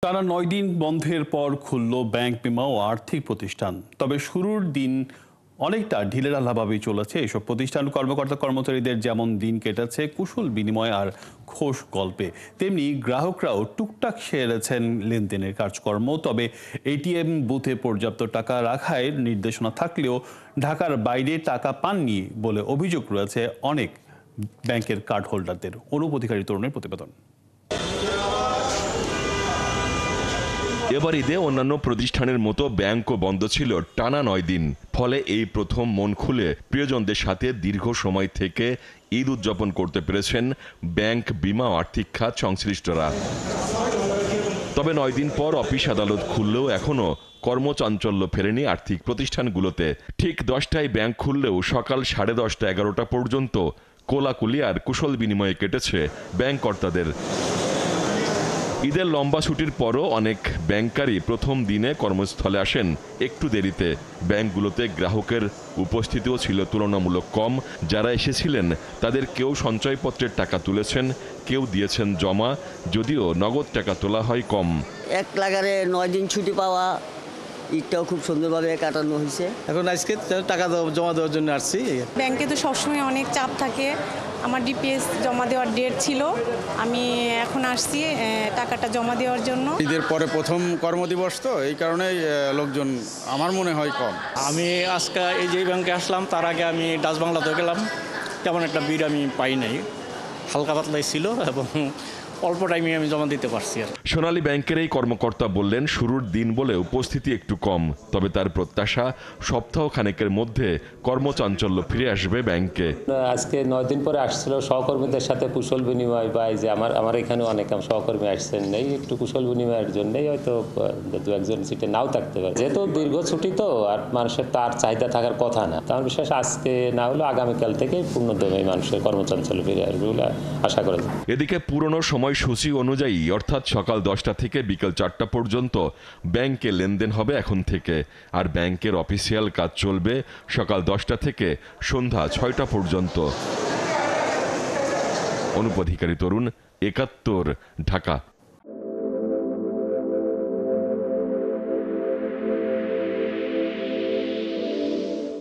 টানা ৯ দিন বন্ধের পর খুলল ব্যাংক, বিমা ও আর্থিক প্রতিষ্ঠান। তবে শুরুর দিন অনেকটা ঢিলেঢালাভাবেই চলেছে এসব প্রতিষ্ঠান। কর্মকর্তা কর্মচারীদের যেমন দিন কেটেছে কুশল বিনিময় আর খোশ গল্পে, তেমনি গ্রাহকরাও টুকটাক সেরেছেন লেনদেনের কাজকর্ম। তবে এটিএম বুথে পর্যাপ্ত টাকা রাখায় নির্দেশনা থাকলেও ঢাকার বাইরে টাকা পাননি বলে অভিযোগ রয়েছে অনেক ব্যাংকের কার্ড হোল্ডারদের। অনুপ অধিকারী তরুণের প্রতিবেদন। এবার ঈদে অন্যান্য প্রতিষ্ঠানের মতো ব্যাংকও বন্ধ ছিল টানা ৯ দিন। ফলে এই প্রথম মন খুলে প্রিয়জনদের সাথে দীর্ঘ সময় থেকে ঈদ উদযাপন করতে পেরেছেন ব্যাংক, বিমা ও আর্থিক খাত সংশ্লিষ্টরা। তবে ৯ দিন পর অফিস আদালত খুললেও এখনও কর্মচাঞ্চল্য ফেরেনি আর্থিক প্রতিষ্ঠানগুলোতে। ঠিক 10টায় ব্যাংক খুললেও সকাল 10:30, 11টা পর্যন্ত কোলাকুলি আর কুশল বিনিময়ে কেটেছে ব্যাংক কর্তাদের। ঈদের লম্বা ছুটির পরও অনেক ব্যাংকারই প্রথম দিনে কর্মস্থলে আসেন একটু দেরিতে। ব্যাংকগুলোতে গ্রাহকের উপস্থিতিও ছিল তুলনামূলক কম। যারা এসেছিলেন তাদের কেউ সঞ্চয়পত্রের টাকা তুলেছেন, কেউ দিয়েছেন জমা, যদিও নগদ টাকা তোলা হয় কম। এক লাগারে 9 দিন ছুটি পাওয়া, ঈদটাও খুব সুন্দরভাবে কাটানো হয়েছে। এখন আজকে টাকা জমা দেওয়ার জন্য আসছি। ব্যাংকে তো সবসময় অনেক চাপ থাকে। আমার ডিপিএস জমা দেওয়ার ডেট ছিল, আমি এখন আসছি টাকাটা জমা দেওয়ার জন্য। ঈদের পরে প্রথম কর্মদিবস তো এই কারণেই লোকজন আমার মনে হয় কম। আমি আজকে এই যে ব্যাংকে আসলাম, তার আগে আমি ডাচ বাংলাতে গেলাম, তেমন একটা ভিড় আমি পাই নাই, হালকা পাতলাই ছিল এবং অল্প টাইমে আমি জমা দিতে পারছি। সোনালী ব্যাংকের এই কর্মকর্তা বললেন, শুরুর দিন বলে উপস্থিতি একটু কম, তবে তার প্রত্যাশা সপ্তাহ খানেকের মধ্যে কর্মচাঞ্চল্য ফিরে আসবে ব্যাংকে। আজকে 9 দিন পরে আসছিল সহকর্মীদের সাথে কুশল বিনিময়, বা এই যে আমার এখানে অনেক সহকর্মী আসছেন, এই একটু কুশল বিনিময়ের জন্যই হয়তো 2-1 সিটে নাও থাকতে পারে। যেহেতু দীর্ঘ ছুটি তো, আর মানুষের তার চাহিদা থাকার কথা না, তার বিশেষ আজকে না হলেও আগামীকাল থেকে পূর্ণদমে মানুষের কর্মচাঞ্চল্য ফিরে আসবে বলে আশা করা যায়। এদিকে পুরনো সময়সূচি অনুযায়ী অর্থাৎ সকাল 10টা থেকে বিকেল 4টা পর্যন্ত ব্যাংকে লেনদেন হবে এখন থেকে, আর ব্যাংকের অফিসিয়াল কাজ চলবে সকাল 10টা থেকে সন্ধ্যা 6টা পর্যন্ত। অনুপ অধিকারী তরুণ, 71, ঢাকা।